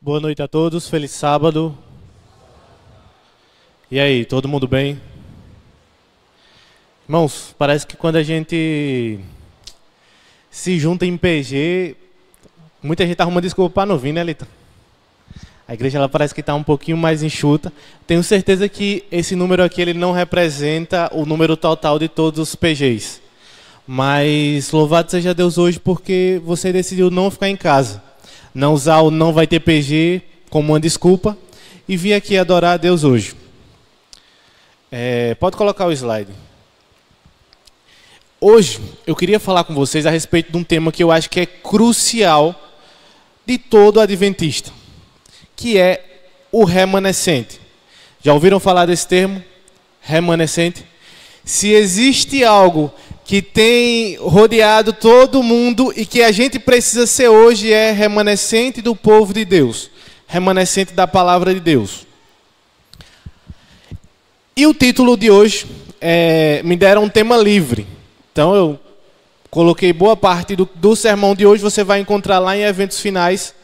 Boa noite a todos, feliz sábado. E aí, todo mundo bem? Irmãos, parece que quando a gente se junta em PG, muita gente arruma desculpa para não vir, né, Lita? A igreja ela parece que está um pouquinho mais enxuta. Tenho certeza que esse número aqui ele não representa o número total de todos os PGs. Mas louvado seja Deus hoje porque você decidiu não ficar em casa. Não usar o não vai ter PG como uma desculpa e vir aqui adorar a Deus hoje. Pode colocar o slide. Hoje eu queria falar com vocês a respeito de um tema que eu acho que é crucial de todo adventista, que é o remanescente. Já ouviram falar desse termo? Remanescente? Se existe algo que tem rodeado todo mundo e que a gente precisa ser hoje é remanescente do povo de Deus, remanescente da palavra de Deus. E o título de hoje me deram um tema livre, então eu coloquei boa parte do sermão de hoje, você vai encontrar lá em eventos finais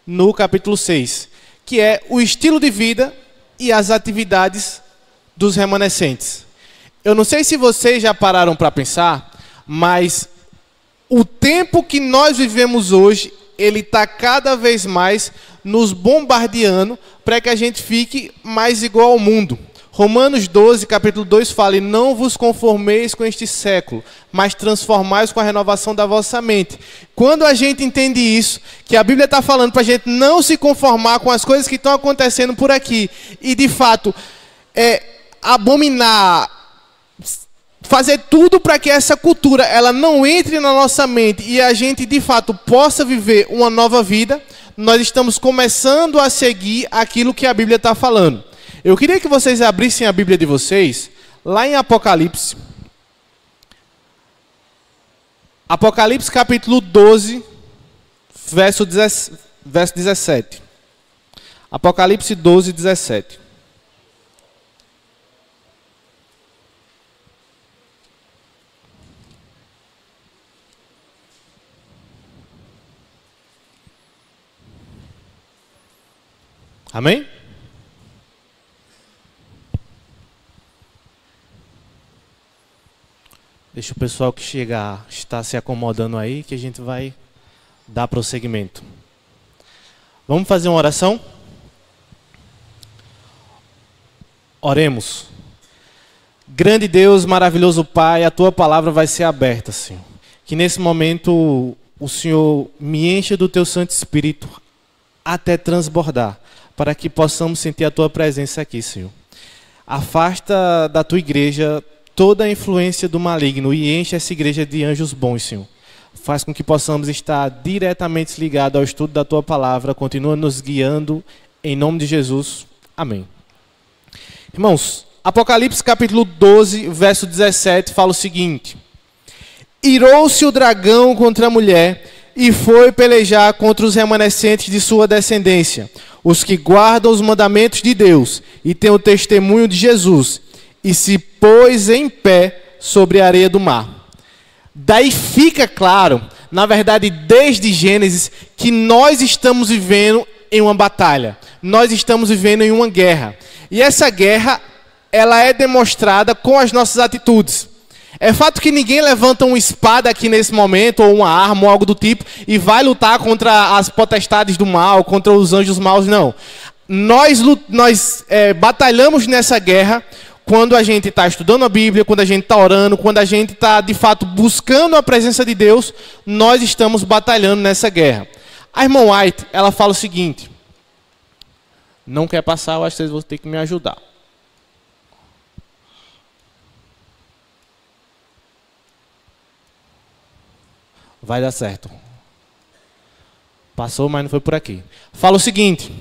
no capítulo 6, que é o estilo de vida e as atividades dos remanescentes. Eu não sei se vocês já pararam para pensar, mas o tempo que nós vivemos hoje, ele está cada vez mais nos bombardeando para que a gente fique mais igual ao mundo. Romanos 12, capítulo 2 fala: e não vos conformeis com este século, mas transformai-os com a renovação da vossa mente. Quando a gente entende isso, que a Bíblia está falando para a gente não se conformar com as coisas que estão acontecendo por aqui, e de fato abominar, fazer tudo para que essa cultura ela não entre na nossa mente e a gente de fato possa viver uma nova vida, nós estamos começando a seguir aquilo que a Bíblia está falando. Eu queria que vocês abrissem a Bíblia de vocês lá em Apocalipse. Apocalipse capítulo 12, verso 17. Apocalipse 12, 17. Amém? Deixa o pessoal que chegar está se acomodando aí, que a gente vai dar prosseguimento. Vamos fazer uma oração? Oremos. Grande Deus, maravilhoso Pai, a Tua palavra vai ser aberta, Senhor. Que nesse momento o Senhor me encha do Teu Santo Espírito até transbordar, para que possamos sentir a Tua presença aqui, Senhor. Afasta da Tua igreja toda a influência do maligno e enche essa igreja de anjos bons, Senhor. Faz com que possamos estar diretamente ligados ao estudo da Tua palavra. Continua nos guiando, em nome de Jesus. Amém. Irmãos, Apocalipse capítulo 12, verso 17, fala o seguinte: irou-se o dragão contra a mulher e foi pelejar contra os remanescentes de sua descendência, os que guardam os mandamentos de Deus e têm o testemunho de Jesus, e se pôs em pé sobre a areia do mar. Daí fica claro, na verdade, desde Gênesis, que nós estamos vivendo em uma batalha. Nós estamos vivendo em uma guerra. E essa guerra, ela é demonstrada com as nossas atitudes. É fato que ninguém levanta uma espada aqui nesse momento, ou uma arma, ou algo do tipo, e vai lutar contra as potestades do mal, contra os anjos maus, não. Nós batalhamos nessa guerra quando a gente está estudando a Bíblia, quando a gente está orando, quando a gente está, de fato, buscando a presença de Deus, nós estamos batalhando nessa guerra. A irmã White, ela fala o seguinte: não quer passar, eu acho que vocês vão ter que me ajudar. Vai dar certo. Passou, mas não foi por aqui. Fala o seguinte: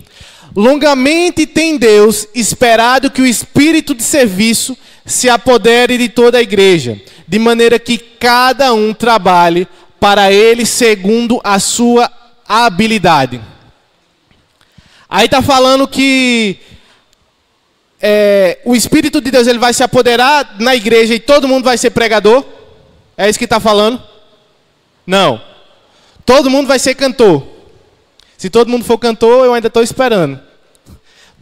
longamente tem Deus esperado que o espírito de serviço se apodere de toda a igreja, de maneira que cada um trabalhe para ele segundo a sua habilidade. Aí está falando que o Espírito de Deus ele vai se apoderar na igreja e todo mundo vai ser pregador? É isso que está falando? Não. Todo mundo vai ser cantor. Se todo mundo for cantor, eu ainda estou esperando.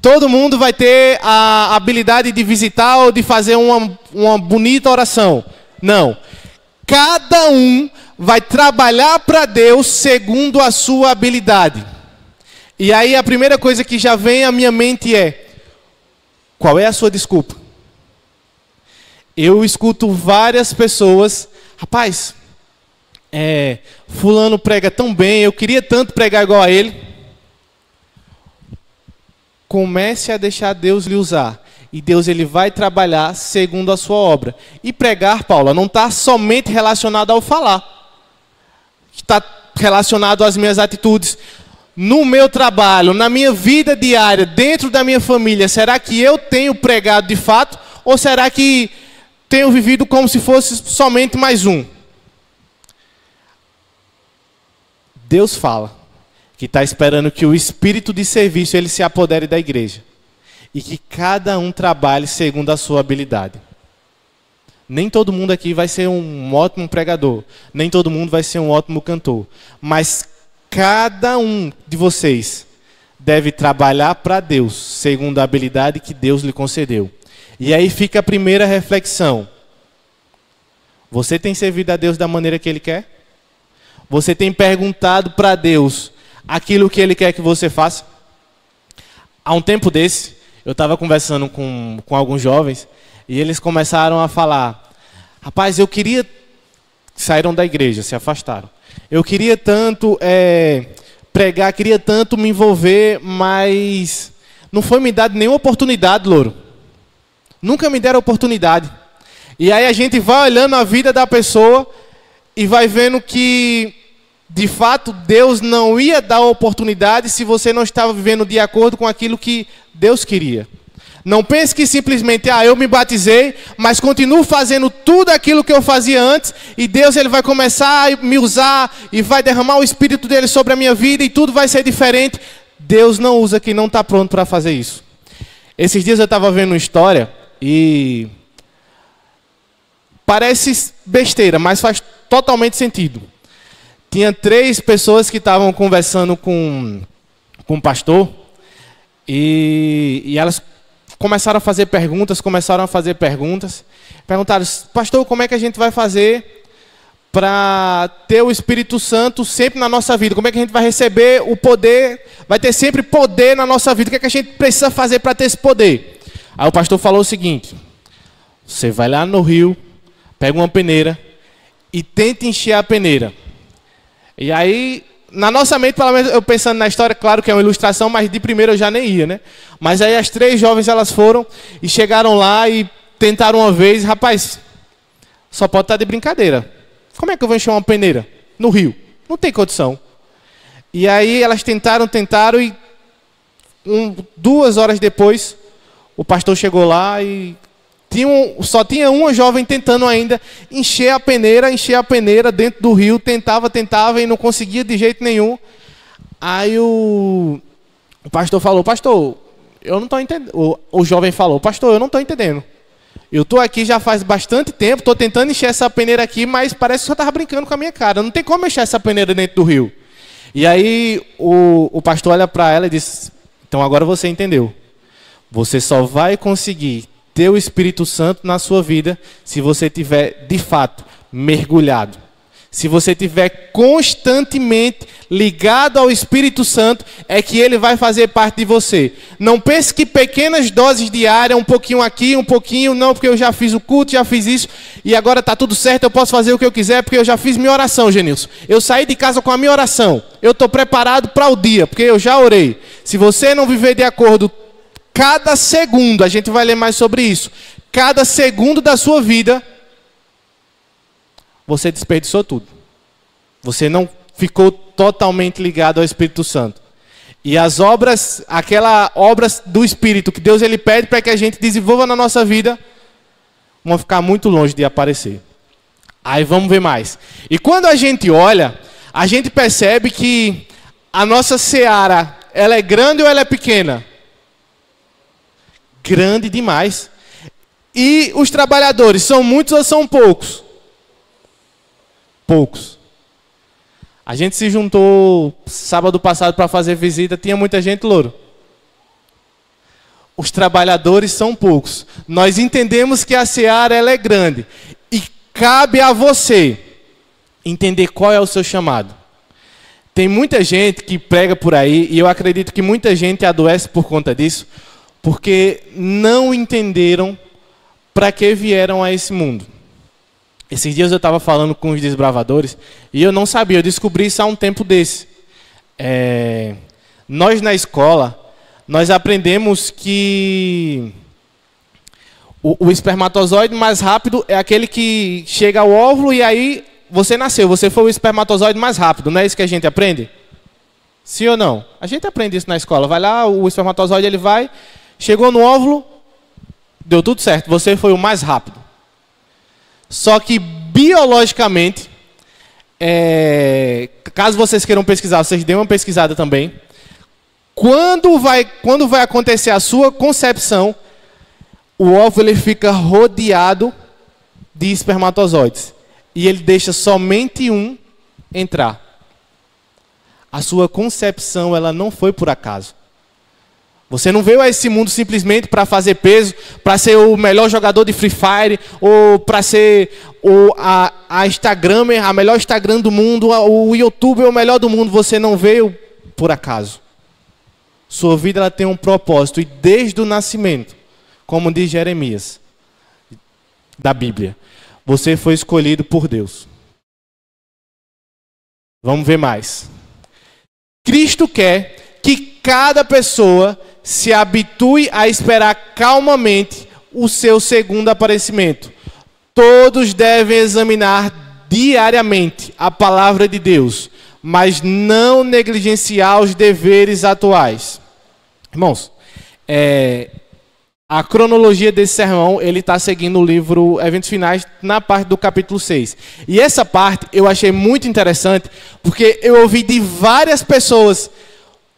Todo mundo vai ter a habilidade de visitar ou de fazer uma bonita oração. Não. Cada um vai trabalhar para Deus segundo a sua habilidade. E aí a primeira coisa que já vem à minha mente é: qual é a sua desculpa? Eu escuto várias pessoas, rapaz, fulano prega tão bem, eu queria tanto pregar igual a ele. Comece a deixar Deus lhe usar. E Deus ele vai trabalhar segundo a sua obra. E pregar, Paula, não está somente relacionado ao falar. Está relacionado às minhas atitudes. No meu trabalho, na minha vida diária, dentro da minha família, será que eu tenho pregado de fato? Ou será que tenho vivido como se fosse somente mais um? Deus fala que está esperando que o espírito de serviço ele se apodere da igreja. E que cada um trabalhe segundo a sua habilidade. Nem todo mundo aqui vai ser um ótimo pregador. Nem todo mundo vai ser um ótimo cantor. Mas cada um de vocês deve trabalhar para Deus, segundo a habilidade que Deus lhe concedeu. E aí fica a primeira reflexão. Você tem servido a Deus da maneira que Ele quer? Você tem perguntado para Deus aquilo que Ele quer que você faça? Há um tempo desse, eu estava conversando com alguns jovens e eles começaram a falar: rapaz, eu queria... Saíram da igreja, se afastaram. Eu queria tanto pregar, queria tanto me envolver, mas não foi me dado nenhuma oportunidade, louro. Nunca me deram oportunidade. E aí a gente vai olhando a vida da pessoa e vai vendo que, de fato, Deus não ia dar oportunidade se você não estava vivendo de acordo com aquilo que Deus queria. Não pense que simplesmente, eu me batizei, mas continuo fazendo tudo aquilo que eu fazia antes, e Deus ele vai começar a me usar, e vai derramar o Espírito dele sobre a minha vida, e tudo vai ser diferente. Deus não usa quem não está pronto para fazer isso. Esses dias eu estava vendo uma história, e parece besteira, mas faz totalmente sentido. Tinha 3 pessoas que estavam conversando com um pastor, e elas começaram a fazer perguntas. Perguntaram: pastor, como é que a gente vai fazer para ter o Espírito Santo sempre na nossa vida? Como é que a gente vai receber o poder? Vai ter sempre poder na nossa vida. O que é que a gente precisa fazer para ter esse poder? Aí o pastor falou o seguinte: você vai lá no rio, pega uma peneira e tenta encher a peneira. E aí, na nossa mente, pelo menos eu pensando na história, claro que é uma ilustração, mas de primeiro eu já nem ia, né? Mas aí as 3 jovens, elas foram e chegaram lá e tentaram uma vez. Rapaz, só pode estar de brincadeira. Como é que eu vou encher uma peneira no rio? Não tem condição. E aí elas tentaram e 2 horas depois, o pastor chegou lá e só tinha uma jovem tentando ainda encher a peneira dentro do rio. Tentava e não conseguia de jeito nenhum. Aí o pastor falou: pastor, eu não estou entendendo. O jovem falou: pastor, eu não estou entendendo. Eu estou aqui já faz bastante tempo, estou tentando encher essa peneira aqui, mas parece que o senhor estava brincando com a minha cara. Não tem como encher essa peneira dentro do rio. E aí o pastor olha para ela e diz: então agora você entendeu. Você só vai conseguir ter o Espírito Santo na sua vida se você tiver, de fato, mergulhado. Se você tiver constantemente ligado ao Espírito Santo, é que ele vai fazer parte de você. Não pense que pequenas doses diárias, um pouquinho aqui, um pouquinho, não, porque eu já fiz o culto, já fiz isso, e agora está tudo certo, eu posso fazer o que eu quiser, porque eu já fiz minha oração, Genilson. Eu saí de casa com a minha oração. Eu estou preparado para o dia, porque eu já orei. Se você não viver de acordo, cada segundo, a gente vai ler mais sobre isso, cada segundo da sua vida, você desperdiçou tudo. Você não ficou totalmente ligado ao Espírito Santo. E as obras, aquelas obras do Espírito que Deus ele pede para que a gente desenvolva na nossa vida, vão ficar muito longe de aparecer. Aí vamos ver mais. E quando a gente olha, a gente percebe que a nossa seara, ela é grande ou ela é pequena? Grande demais. E os trabalhadores, são muitos ou são poucos? Poucos. A gente se juntou sábado passado para fazer visita, tinha muita gente, Louro? Os trabalhadores são poucos. Nós entendemos que a seara ela é grande. E cabe a você entender qual é o seu chamado. Tem muita gente que prega por aí, e eu acredito que muita gente adoece por conta disso, porque não entenderam para que vieram a esse mundo. Esses dias eu estava falando com os desbravadores, e eu não sabia, eu descobri isso há um tempo desse. Nós na escola, nós aprendemos que o espermatozoide mais rápido é aquele que chega ao óvulo e aí você nasceu, você foi o espermatozoide mais rápido, não é isso que a gente aprende? Sim ou não? A gente aprende isso na escola. Vai lá, o espermatozoide ele vai, chegou no óvulo, deu tudo certo, você foi o mais rápido. Só que biologicamente, caso vocês queiram pesquisar, vocês dêem uma pesquisada também. Quando vai acontecer a sua concepção, o óvulo ele fica rodeado de espermatozoides. E ele deixa somente um entrar. A sua concepção ela não foi por acaso. Você não veio a esse mundo simplesmente para fazer peso, para ser o melhor jogador de Free Fire, ou para ser a Instagrammer, a melhor Instagram do mundo, o YouTuber o melhor do mundo. Você não veio por acaso. Sua vida ela tem um propósito, e desde o nascimento, como diz Jeremias, da Bíblia, você foi escolhido por Deus. Vamos ver mais. Cristo quer que cada pessoa se habitue a esperar calmamente o seu segundo aparecimento. Todos devem examinar diariamente a palavra de Deus, mas não negligenciar os deveres atuais. Irmãos, a cronologia desse sermão, ele está seguindo o livro Eventos Finais, na parte do capítulo 6. E essa parte eu achei muito interessante, porque eu ouvi de várias pessoas,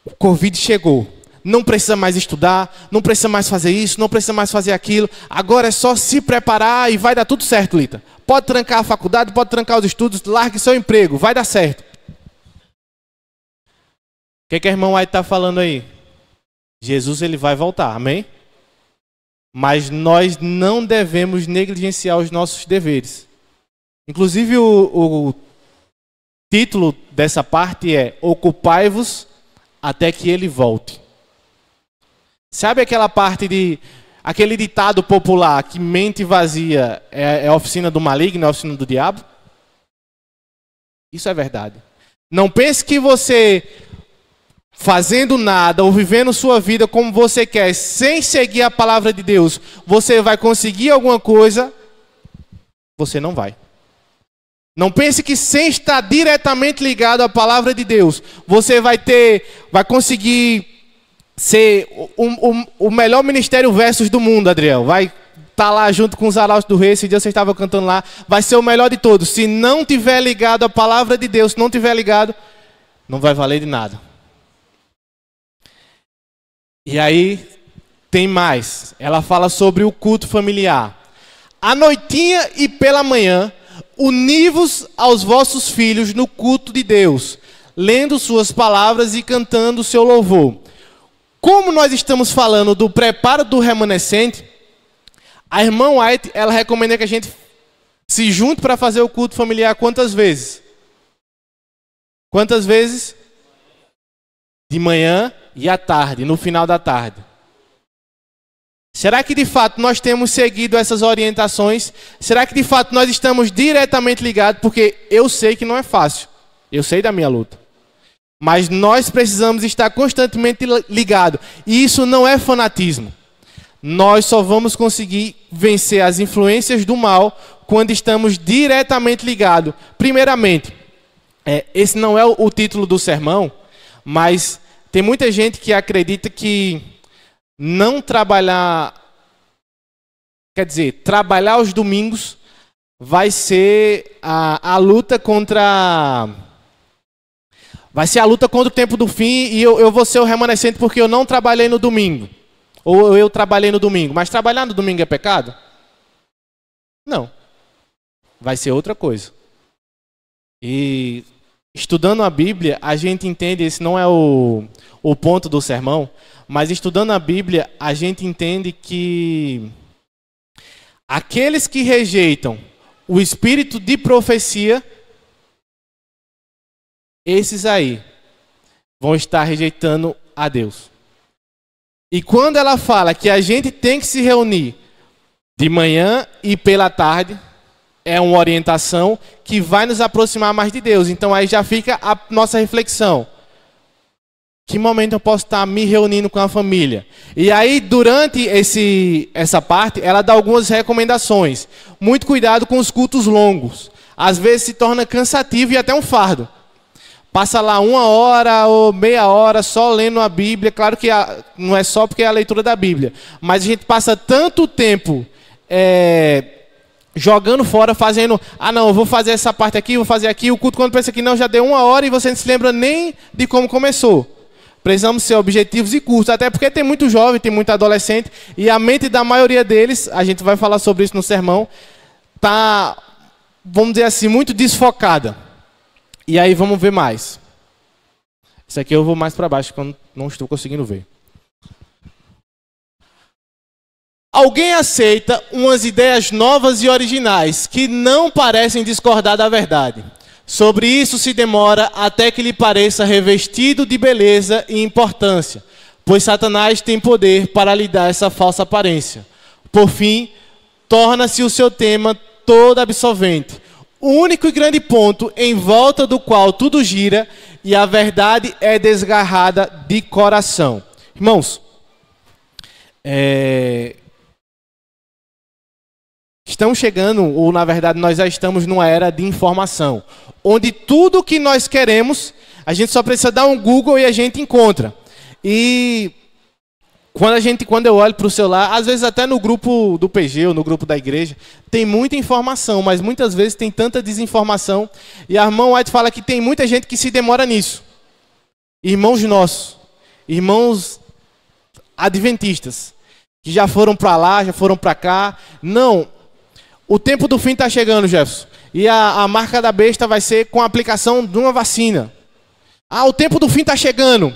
o Covid chegou, não precisa mais estudar, não precisa mais fazer isso, não precisa mais fazer aquilo, agora é só se preparar e vai dar tudo certo, Lita. Pode trancar a faculdade, pode trancar os estudos, largue seu emprego, vai dar certo. O que a irmã White está falando aí? Jesus ele vai voltar, amém? Mas nós não devemos negligenciar os nossos deveres. Inclusive o título dessa parte é Ocupai-vos até que ele volte. Sabe aquela parte aquele ditado popular que mente vazia é a oficina do maligno, é a oficina do diabo? Isso é verdade. Não pense que você fazendo nada ou vivendo sua vida como você quer, sem seguir a palavra de Deus, você vai conseguir alguma coisa. Você não vai. Não pense que sem estar diretamente ligado à palavra de Deus, você vai conseguir ser o melhor ministério versus do mundo, Adriel. Vai estar lá junto com os arautos do rei, esse dia você estava cantando lá, vai ser o melhor de todos. Se não tiver ligado à palavra de Deus, se não tiver ligado, não vai valer de nada. E aí, tem mais. Ela fala sobre o culto familiar. À noitinha e pela manhã, uni-vos aos vossos filhos no culto de Deus, lendo suas palavras e cantando o seu louvor. Como nós estamos falando do preparo do remanescente, a irmã White, ela recomenda que a gente se junte para fazer o culto familiar quantas vezes? Quantas vezes? De manhã e à tarde, no final da tarde. Será que de fato nós temos seguido essas orientações? Será que de fato nós estamos diretamente ligados? Porque eu sei que não é fácil. Eu sei da minha luta. Mas nós precisamos estar constantemente ligados. E isso não é fanatismo. Nós só vamos conseguir vencer as influências do mal quando estamos diretamente ligados. Primeiramente, esse não é o título do sermão, mas tem muita gente que acredita que não trabalhar, quer dizer, trabalhar aos domingos vai ser a luta contra... Vai ser a luta contra o tempo do fim e eu vou ser o remanescente porque eu não trabalhei no domingo. Ou eu trabalhei no domingo. Mas trabalhar no domingo é pecado? Não. Vai ser outra coisa. E estudando a Bíblia, a gente entende, esse não é o ponto do sermão, mas estudando a Bíblia, a gente entende que aqueles que rejeitam o espírito de profecia, esses aí vão estar rejeitando a Deus. E quando ela fala que a gente tem que se reunir de manhã e pela tarde, é uma orientação que vai nos aproximar mais de Deus. Então aí já fica a nossa reflexão. Que momento eu posso estar me reunindo com a família? E aí, durante essa parte, ela dá algumas recomendações. Muito cuidado com os cultos longos. Às vezes se torna cansativo e até um fardo. Passa lá 1 hora ou meia hora só lendo a Bíblia. Claro que não é só porque é a leitura da Bíblia. Mas a gente passa tanto tempo jogando fora, fazendo... Ah, não, eu vou fazer essa parte aqui, vou fazer aqui. O culto, quando pensa que não, já deu 1 hora e você não se lembra nem de como começou. Precisamos ser objetivos e curtos. Até porque tem muito jovem, tem muito adolescente. E a mente da maioria deles, a gente vai falar sobre isso no sermão, está, vamos dizer assim, muito desfocada. E aí vamos ver mais. Isso aqui eu vou mais para baixo, quando não estou conseguindo ver. Alguém aceita umas ideias novas e originais que não parecem discordar da verdade. Sobre isso se demora até que lhe pareça revestido de beleza e importância, pois Satanás tem poder para lhe dar essa falsa aparência. Por fim, torna-se o seu tema todo absorvente. O único e grande ponto em volta do qual tudo gira e a verdade é desgarrada de coração. Irmãos, estamos chegando, ou na verdade nós já estamos numa era de informação, onde tudo que nós queremos, a gente só precisa dar um Google e a gente encontra. E quando eu olho para o celular, às vezes até no grupo do PG ou no grupo da igreja, tem muita informação, mas muitas vezes tem tanta desinformação. E a irmã White fala que tem muita gente que se demora nisso. Irmãos nossos, irmãos adventistas, que já foram para lá, já foram para cá. Não, o tempo do fim está chegando, Jefferson. E a marca da besta vai ser com a aplicação de uma vacina. Ah, o tempo do fim está chegando.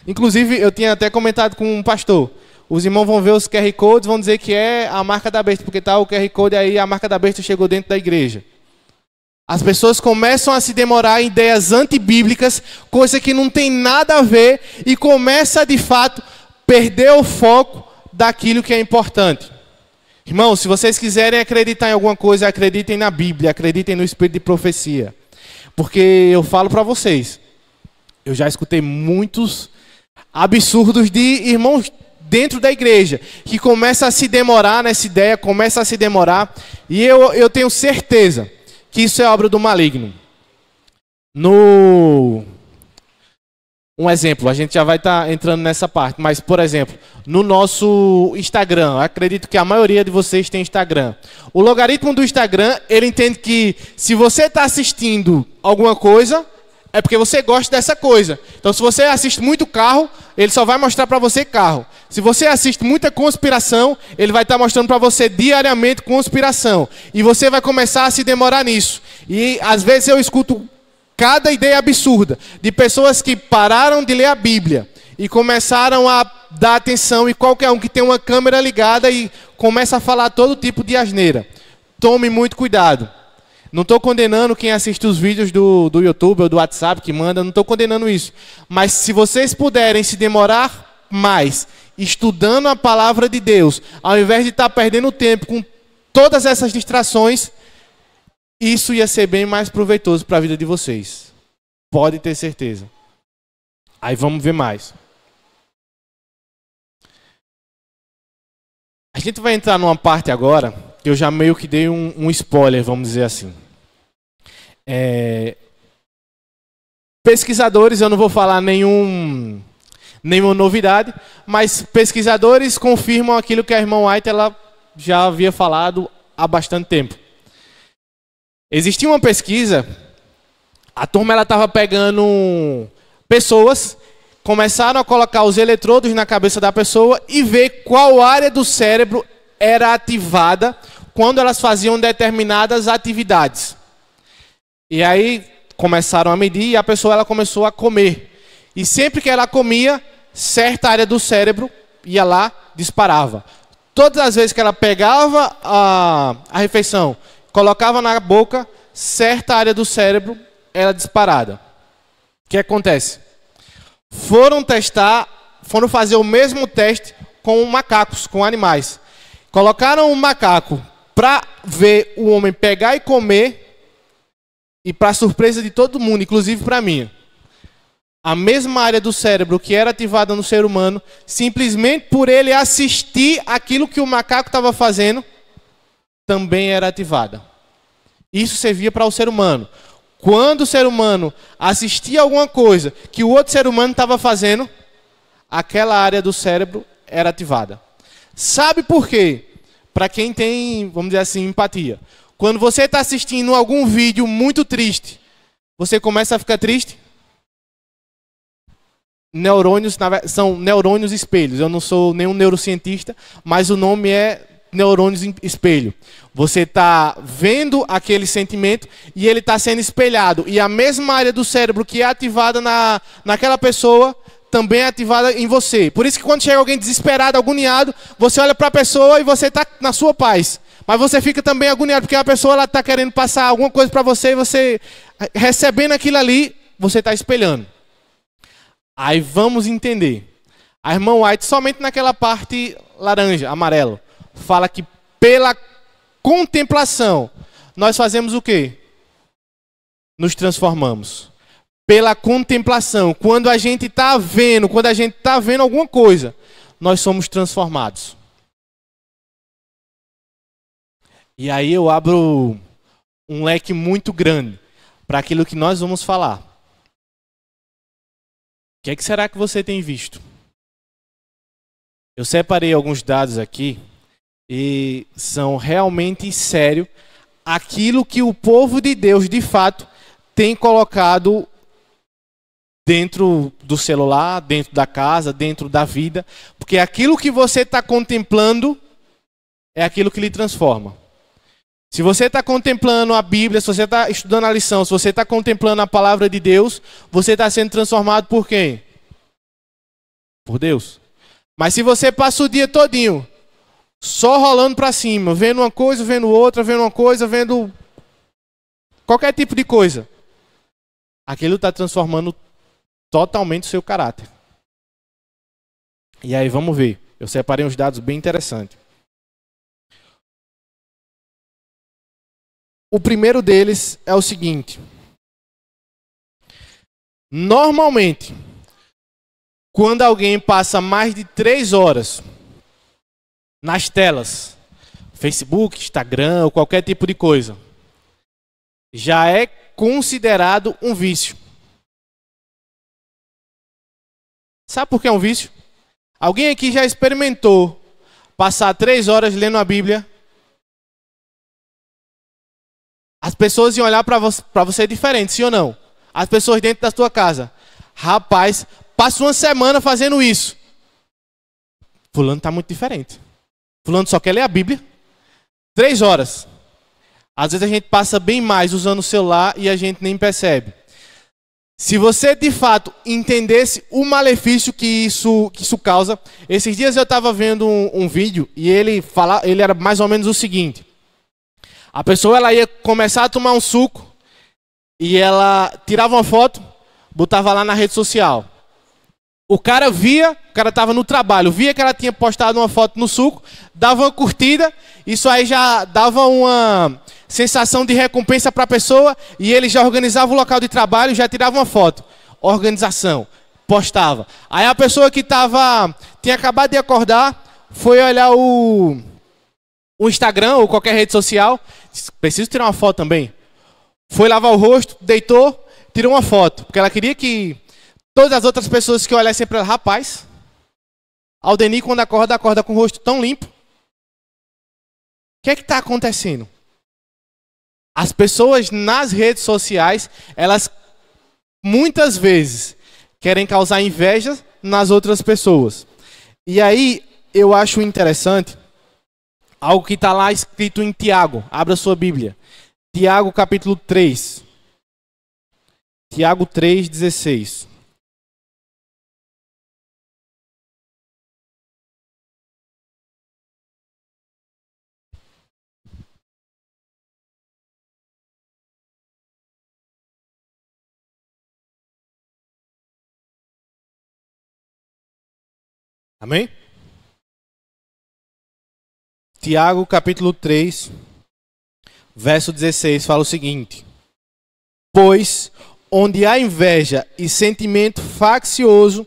Inclusive, eu tinha até comentado com um pastor. Os irmãos vão ver os QR Codes, vão dizer que é a marca da besta, porque está o QR Code aí, a marca da besta chegou dentro da igreja. As pessoas começam a se demorar em ideias antibíblicas, coisa que não tem nada a ver, e começa, de fato, perder o foco daquilo que é importante. Irmãos, se vocês quiserem acreditar em alguma coisa, acreditem na Bíblia, acreditem no Espírito de profecia. Porque eu falo para vocês, eu já escutei muitos absurdos de irmãos dentro da igreja, que começa a se demorar nessa ideia, começa a se demorar, e eu tenho certeza que isso é obra do maligno. Um exemplo, a gente já vai estar entrando nessa parte, mas, por exemplo, no nosso Instagram, acredito que a maioria de vocês tem Instagram. O logaritmo do Instagram, ele entende que se você está assistindo alguma coisa, é porque você gosta dessa coisa. Então, se você assiste muito carro, ele só vai mostrar para você carro. Se você assiste muita conspiração, ele vai estar mostrando para você diariamente conspiração. E você vai começar a se demorar nisso. E, às vezes, eu escuto cada ideia absurda de pessoas que pararam de ler a Bíblia e começaram a dar atenção, e qualquer um que tem uma câmera ligada e começa a falar todo tipo de asneira. Tome muito cuidado. Não estou condenando quem assiste os vídeos do YouTube ou do WhatsApp que manda, não estou condenando isso. Mas se vocês puderem se demorar mais estudando a palavra de Deus, ao invés de estar perdendo tempo com todas essas distrações, isso ia ser bem mais proveitoso para a vida de vocês. Pode ter certeza. Aí vamos ver mais. A gente vai entrar numa parte agora, que eu já meio que dei um spoiler, vamos dizer assim. Pesquisadores, eu não vou falar nenhuma novidade, mas pesquisadores confirmam aquilo que a irmã White ela já havia falado há bastante tempo. Existia uma pesquisa, a turma estava pegando pessoas, começaram a colocar os eletrodos na cabeça da pessoa e ver qual área do cérebro era ativada quando elas faziam determinadas atividades. E aí começaram a medir e a pessoa ela começou a comer. E sempre que ela comia, certa área do cérebro ia lá, disparava. Todas as vezes que ela pegava a refeição, colocava na boca, certa área do cérebro era disparada. O que acontece? Foram fazer o mesmo teste com macacos, com animais. Colocaram um macaco para ver o homem pegar e comer, e para surpresa de todo mundo, inclusive para mim, a mesma área do cérebro que era ativada no ser humano, simplesmente por ele assistir aquilo que o macaco estava fazendo, também era ativada. Isso servia para o ser humano. Quando o ser humano assistia alguma coisa que o outro ser humano estava fazendo, aquela área do cérebro era ativada. Sabe por quê? Para quem tem, vamos dizer assim, empatia. Quando você está assistindo algum vídeo muito triste, você começa a ficar triste? Neurônios são neurônios espelhos. Eu não sou nenhum neurocientista, mas o nome é neurônios espelho. Você está vendo aquele sentimento e ele está sendo espelhado. E a mesma área do cérebro que é ativada naquela pessoa também é ativada em você. Por isso que quando chega alguém desesperado, agoniado, você olha para a pessoa e você está na sua paz. Mas você fica também agoniado porque a pessoa está querendo passar alguma coisa para você e você, recebendo aquilo ali, você está espelhando. Aí vamos entender. A irmã White, somente naquela parte laranja, amarelo, fala que pela contemplação, nós fazemos o quê? Nos transformamos. Pela contemplação, quando a gente está vendo, alguma coisa, nós somos transformados. E aí eu abro um leque muito grande para aquilo que nós vamos falar. O que será que você tem visto? Eu separei alguns dados aqui e são realmente sério aquilo que o povo de Deus, de fato, tem colocado dentro do celular, dentro da casa, dentro da vida, porque aquilo que você está contemplando é aquilo que lhe transforma. Se você está contemplando a Bíblia, se você está estudando a lição, se você está contemplando a palavra de Deus, você está sendo transformado por quem? Por Deus. Mas se você passa o dia todinho só rolando para cima, vendo uma coisa, vendo outra, vendo uma coisa, vendo qualquer tipo de coisa, aquilo está transformando totalmente o seu caráter. E aí vamos ver. Eu separei uns dados bem interessantes. O primeiro deles é o seguinte. Normalmente, quando alguém passa mais de 3 horas nas telas, Facebook, Instagram ou qualquer tipo de coisa, já é considerado um vício. Sabe por que é um vício? Alguém aqui já experimentou passar 3 horas lendo a Bíblia? As pessoas iam olhar para você diferente, sim ou não? As pessoas dentro da sua casa. Rapaz, passa uma semana fazendo isso. Fulano está muito diferente. Fulano só quer ler a Bíblia. 3 horas. Às vezes a gente passa bem mais usando o celular e a gente nem percebe. Se você de fato entendesse o malefício que isso causa. Esses dias eu estava vendo um vídeo e ele era mais ou menos o seguinte. A pessoa ela ia começar a tomar um suco e ela tirava uma foto, botava lá na rede social. O cara estava no trabalho, via que ela tinha postado uma foto no suco, dava uma curtida, isso aí já dava uma sensação de recompensa para a pessoa e ele já organizava o local de trabalho e já tirava uma foto. Organização, postava. Aí a pessoa que tinha acabado de acordar, foi olhar o Instagram ou qualquer rede social, disse, preciso tirar uma foto também. Foi lavar o rosto, deitou, tirou uma foto, porque ela queria que todas as outras pessoas que olhassem para ela, rapaz, Aldenir quando acorda com o rosto tão limpo. O que é que está acontecendo? As pessoas nas redes sociais, elas muitas vezes querem causar inveja nas outras pessoas. E aí eu acho interessante algo que está lá escrito em Tiago. Abra sua Bíblia. Tiago capítulo 3. Tiago 3,16. Amém? Tiago capítulo 3, verso 16, fala o seguinte: pois onde há inveja e sentimento faccioso,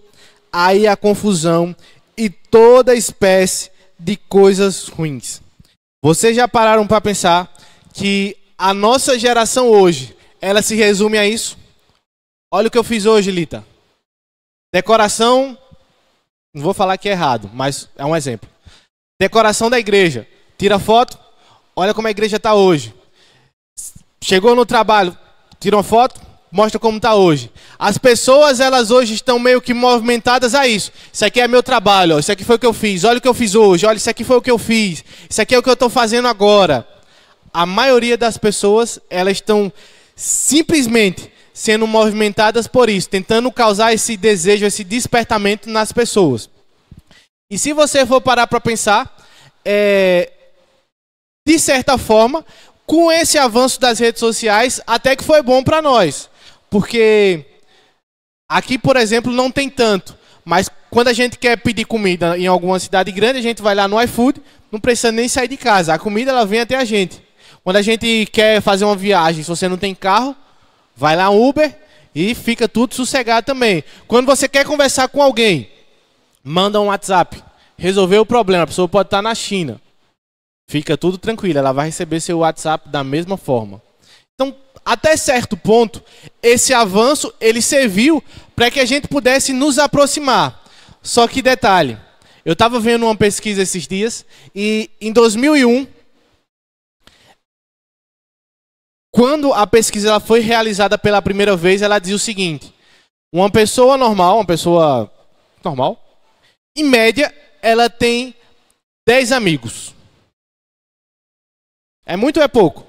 aí há confusão e toda espécie de coisas ruins. Vocês já pararam para pensar que a nossa geração hoje, ela se resume a isso? Olha o que eu fiz hoje, Lita. Decoração, não vou falar que é errado, mas é um exemplo. Decoração da igreja. Tira foto, olha como a igreja está hoje. Chegou no trabalho, tira uma foto, mostra como está hoje. As pessoas, elas hoje estão meio que movimentadas a isso. Isso aqui é meu trabalho, ó. Isso aqui foi o que eu fiz. Olha o que eu fiz hoje, olha, isso aqui foi o que eu fiz. Isso aqui é o que eu estou fazendo agora. A maioria das pessoas, elas estão simplesmente sendo movimentadas por isso, tentando causar esse desejo, esse despertamento nas pessoas. E se você for parar para pensar, de certa forma, com esse avanço das redes sociais, até que foi bom para nós. Porque aqui, por exemplo, não tem tanto. Mas quando a gente quer pedir comida em alguma cidade grande, a gente vai lá no iFood, não precisa nem sair de casa. A comida, ela vem até a gente. Quando a gente quer fazer uma viagem, se você não tem carro, vai lá no Uber e fica tudo sossegado também. Quando você quer conversar com alguém, manda um WhatsApp. Resolveu o problema, a pessoa pode estar na China. Fica tudo tranquilo, ela vai receber seu WhatsApp da mesma forma. Então, até certo ponto, esse avanço, ele serviu para que a gente pudesse nos aproximar. Só que detalhe, eu estava vendo uma pesquisa esses dias, e em 2001, quando a pesquisa ela foi realizada pela primeira vez, ela dizia o seguinte: uma pessoa normal, em média, ela tem 10 amigos. É muito ou é pouco?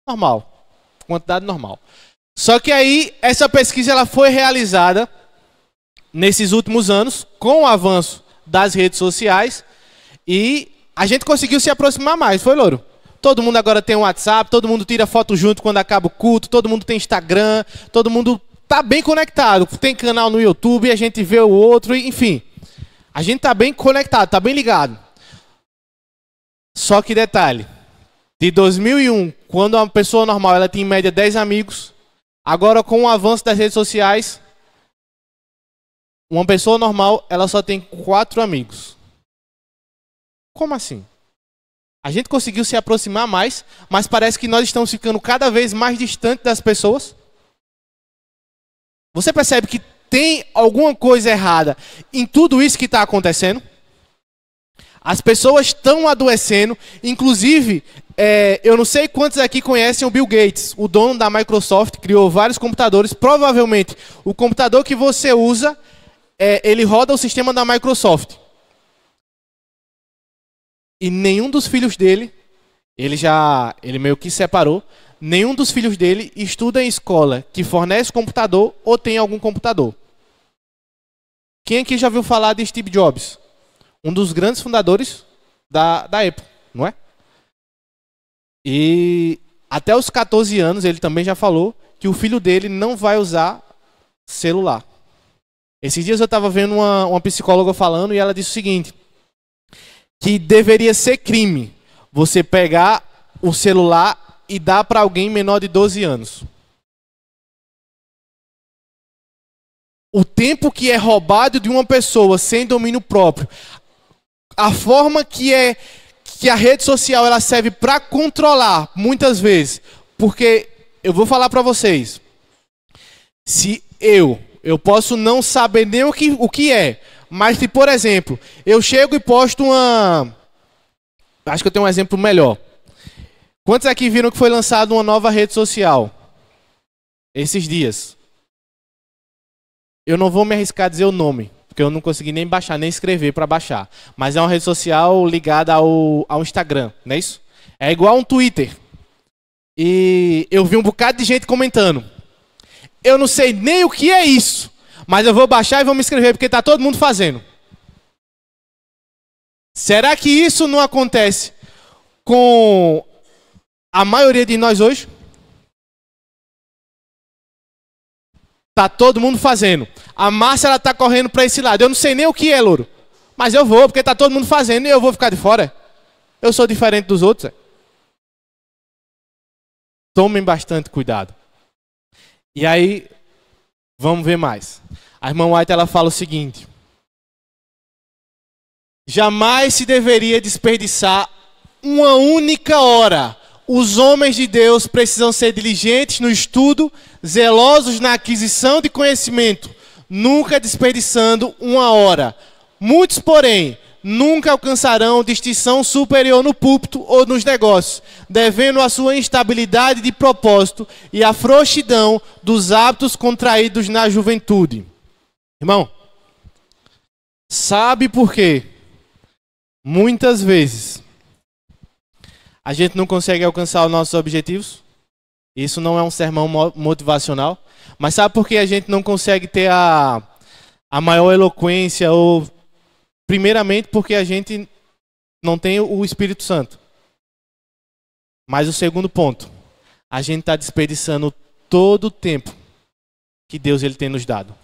Normal. Quantidade normal. Só que aí, essa pesquisa ela foi realizada nesses últimos anos, com o avanço das redes sociais, e a gente conseguiu se aproximar mais, foi, Louro? Todo mundo agora tem um WhatsApp, todo mundo tira foto junto quando acaba o culto, todo mundo tem Instagram, todo mundo tá bem conectado. Tem canal no YouTube, a gente vê o outro, enfim. A gente tá bem conectado, tá bem ligado. Só que detalhe, de 2001, quando uma pessoa normal ela tinha em média 10 amigos, agora com o avanço das redes sociais, uma pessoa normal ela só tem 4 amigos. Como assim? A gente conseguiu se aproximar mais, mas parece que nós estamos ficando cada vez mais distantes das pessoas. Você percebe que tem alguma coisa errada em tudo isso que está acontecendo? As pessoas estão adoecendo, inclusive, eu não sei quantos aqui conhecem o Bill Gates, o dono da Microsoft, criou vários computadores. Provavelmente, o computador que você usa, ele roda o sistema da Microsoft. E nenhum dos filhos dele, ele meio que separou, nenhum dos filhos dele estuda em escola que fornece computador ou tem algum computador. Quem aqui já ouviu falar de Steve Jobs? Um dos grandes fundadores da Apple, não é? E até os 14 anos ele também já falou que o filho dele não vai usar celular. Esses dias eu estava vendo uma psicóloga falando e ela disse o seguinte: que deveria ser crime você pegar o celular e dar para alguém menor de 12 anos. O tempo que é roubado de uma pessoa sem domínio próprio, a forma que a rede social ela serve para controlar, muitas vezes, porque eu vou falar para vocês, se eu posso não saber nem o que é, mas se, por exemplo, eu chego e posto acho que eu tenho um exemplo melhor. Quantos aqui viram que foi lançada uma nova rede social esses dias? Eu não vou me arriscar a dizer o nome, porque eu não consegui nem baixar, nem escrever para baixar. Mas é uma rede social ligada ao Instagram, não é isso? É igual um Twitter. E eu vi um bocado de gente comentando. Eu não sei nem o que é isso, mas eu vou baixar e vou me inscrever porque está todo mundo fazendo. Será que isso não acontece com a maioria de nós hoje? Tá todo mundo fazendo. A Márcia, ela tá correndo para esse lado. Eu não sei nem o que é, louro. Mas eu vou, porque tá todo mundo fazendo e eu vou ficar de fora. Eu sou diferente dos outros. Tomem bastante cuidado. E aí, vamos ver mais. A irmã White, ela fala o seguinte. Jamais se deveria desperdiçar uma única hora. Os homens de Deus precisam ser diligentes no estudo, zelosos na aquisição de conhecimento, nunca desperdiçando uma hora. Muitos, porém, nunca alcançarão distinção superior no púlpito ou nos negócios, devendo a sua instabilidade de propósito e a frouxidão dos hábitos contraídos na juventude. Irmão, sabe por quê? Muitas vezes a gente não consegue alcançar os nossos objetivos. Isso não é um sermão motivacional. Mas sabe por que a gente não consegue ter a maior eloquência? Ou, primeiramente, porque a gente não tem o Espírito Santo. Mas o segundo ponto, a gente está desperdiçando todo o tempo que Deus ele tem nos dado.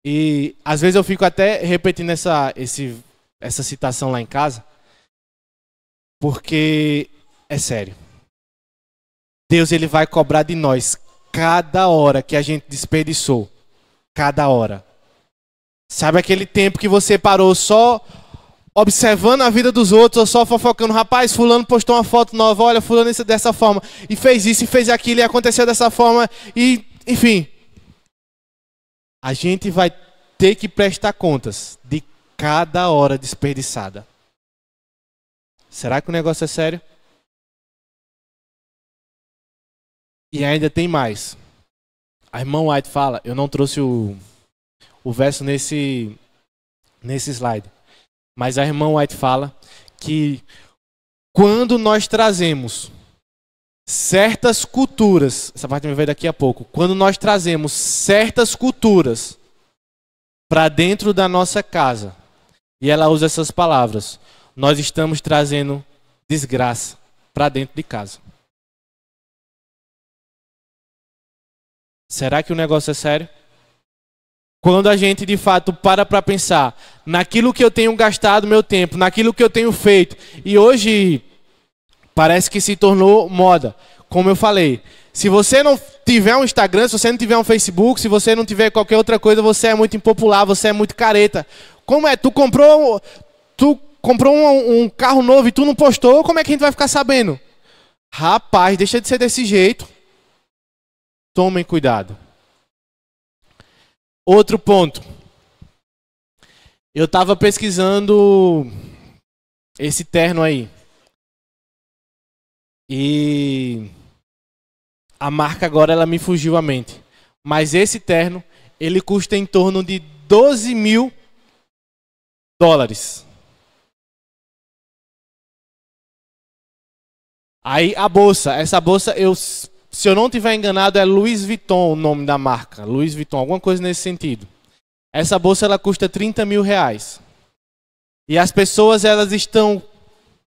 E às vezes eu fico até repetindo essa citação lá em casa. Porque é sério. Deus ele vai cobrar de nós cada hora que a gente desperdiçou. Cada hora. Sabe aquele tempo que você parou só observando a vida dos outros, ou só fofocando, rapaz, fulano postou uma foto nova, olha, fulano dessa forma, e fez isso, e fez aquilo, e aconteceu dessa forma, e enfim. A gente vai ter que prestar contas de cada hora desperdiçada. Será que o negócio é sério? E ainda tem mais. A irmã White fala, eu não trouxe o verso nesse slide, mas a irmã White fala que quando nós trazemos certas culturas, essa parte vai ver daqui a pouco, quando nós trazemos certas culturas para dentro da nossa casa, e ela usa essas palavras, nós estamos trazendo desgraça para dentro de casa. Será que o negócio é sério? Quando a gente de fato para pensar naquilo que eu tenho gastado meu tempo, naquilo que eu tenho feito, e hoje parece que se tornou moda. Como eu falei, se você não tiver um Instagram, se você não tiver um Facebook, se você não tiver qualquer outra coisa, você é muito impopular, você é muito careta. Como é? Tu comprou um carro novo e tu não postou, como é que a gente vai ficar sabendo? Rapaz, deixa de ser desse jeito. Tomem cuidado. Outro ponto. Eu estava pesquisando esse terno aí. E a marca agora ela me fugiu à mente. Mas esse terno, ele custa em torno de $12.000. Aí a bolsa, essa bolsa, se eu não estiver enganado, é Louis Vuitton o nome da marca. Louis Vuitton, alguma coisa nesse sentido. Essa bolsa ela custa R$30.000. E as pessoas elas estão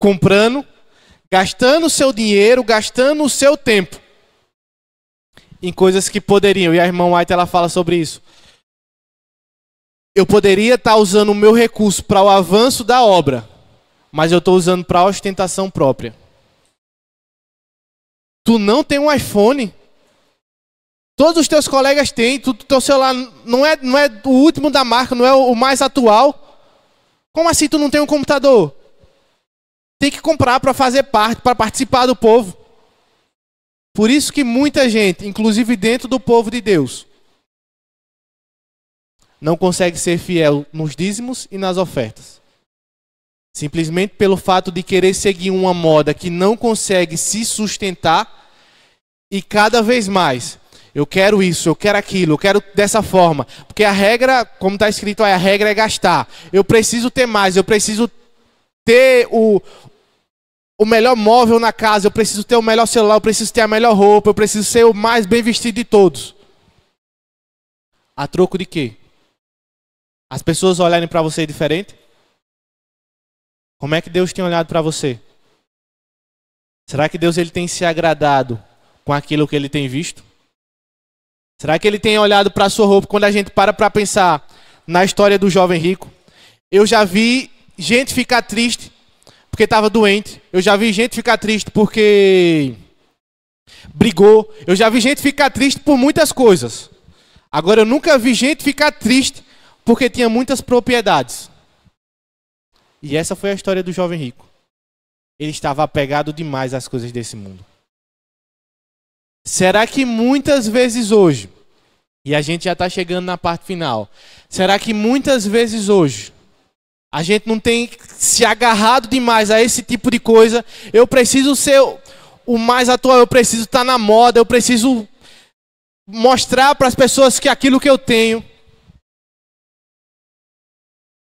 comprando, gastando o seu dinheiro, gastando o seu tempo em coisas que poderiam. E a irmã White ela fala sobre isso. Eu poderia estar usando o meu recurso para o avanço da obra, mas eu estou usando para a ostentação própria. Tu não tem um iPhone. Todos os teus colegas têm. Teu celular não é o último da marca, não é o mais atual. Como assim tu não tem um computador? Tem que comprar para fazer parte, para participar do povo. Por isso que muita gente, inclusive dentro do povo de Deus, não consegue ser fiel nos dízimos e nas ofertas. Simplesmente pelo fato de querer seguir uma moda que não consegue se sustentar e cada vez mais, eu quero isso, eu quero aquilo, eu quero dessa forma. Porque a regra, como está escrito aí, a regra é gastar. Eu preciso ter mais, eu preciso ter o melhor móvel na casa, eu preciso ter o melhor celular, eu preciso ter a melhor roupa, eu preciso ser o mais bem vestido de todos. A troco de quê? As pessoas olharem para você diferente? Como é que Deus tem olhado para você? Será que Deus ele tem se agradado com aquilo que ele tem visto? Será que ele tem olhado para a sua roupa? Quando a gente para pensar na história do jovem rico, eu já vi gente ficar triste porque estava doente. Eu já vi gente ficar triste porque brigou. Eu já vi gente ficar triste por muitas coisas. Agora, eu nunca vi gente ficar triste porque tinha muitas propriedades. E essa foi a história do jovem rico. Ele estava apegado demais às coisas desse mundo. Será que muitas vezes hoje, e a gente já está chegando na parte final, será que muitas vezes hoje a gente não tem se agarrado demais a esse tipo de coisa? Eu preciso ser o mais atual, eu preciso estar na moda, eu preciso mostrar para as pessoas que aquilo que eu tenho.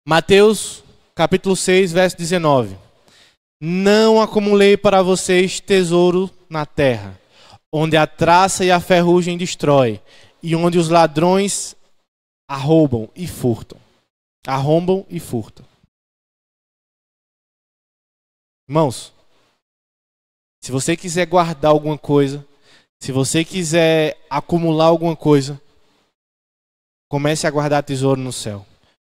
Mateus capítulo 6, verso 19. Não acumulei para vocês tesouro na terra, onde a traça e a ferrugem destrói, e onde os ladrões arrombam e furtam. Arrombam e furtam. Irmãos, se você quiser guardar alguma coisa, se você quiser acumular alguma coisa, comece a guardar tesouro no céu.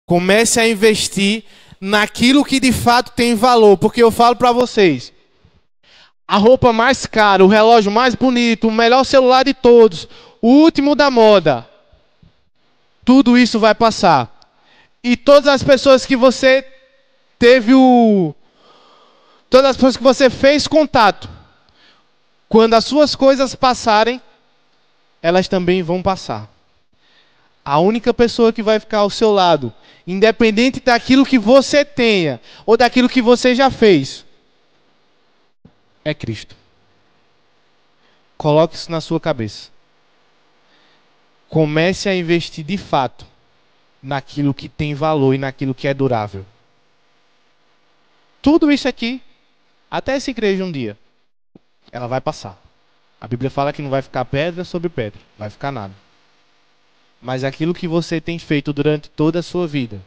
Comece a investir naquilo que de fato tem valor. Porque eu falo para vocês, a roupa mais cara, o relógio mais bonito, o melhor celular de todos, o último da moda, tudo isso vai passar. E todas as pessoas que você todas as pessoas que você fez contato, quando as suas coisas passarem, elas também vão passar. A única pessoa que vai ficar ao seu lado, independente daquilo que você tenha ou daquilo que você já fez, é Cristo. Coloque isso na sua cabeça. Comece a investir de fato naquilo que tem valor e naquilo que é durável. Tudo isso aqui, até essa igreja um dia, ela vai passar. A Bíblia fala que não vai ficar pedra sobre pedra, vai ficar nada. Mas aquilo que você tem feito durante toda a sua vida,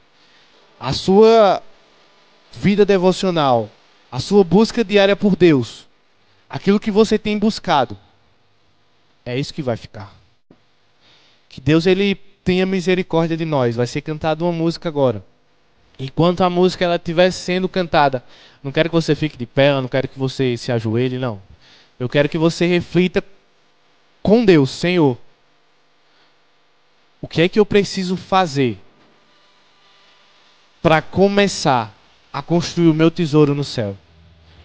a sua vida devocional, a sua busca diária por Deus, aquilo que você tem buscado, é isso que vai ficar. Que Deus ele tenha misericórdia de nós. Vai ser cantada uma música agora. Enquanto a música ela estiver sendo cantada, não quero que você fique de pé, não quero que você se ajoelhe, não. Eu quero que você reflita com Deus, Senhor. O que é que eu preciso fazer para começar a construir o meu tesouro no céu?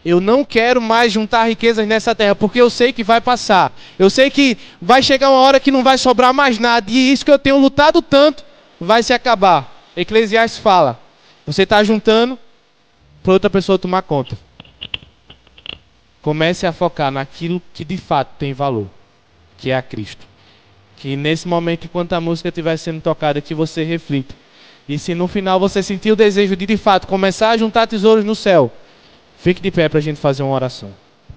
Eu não quero mais juntar riquezas nessa terra, porque eu sei que vai passar. Eu sei que vai chegar uma hora que não vai sobrar mais nada. E isso que eu tenho lutado tanto vai se acabar. Eclesiastes fala, você está juntando para outra pessoa tomar conta. Comece a focar naquilo que de fato tem valor, que é a Cristo. Que nesse momento, enquanto a música estiver sendo tocada, que você reflita. E se no final você sentir o desejo de fato começar a juntar tesouros no céu, fique de pé para a gente fazer uma oração.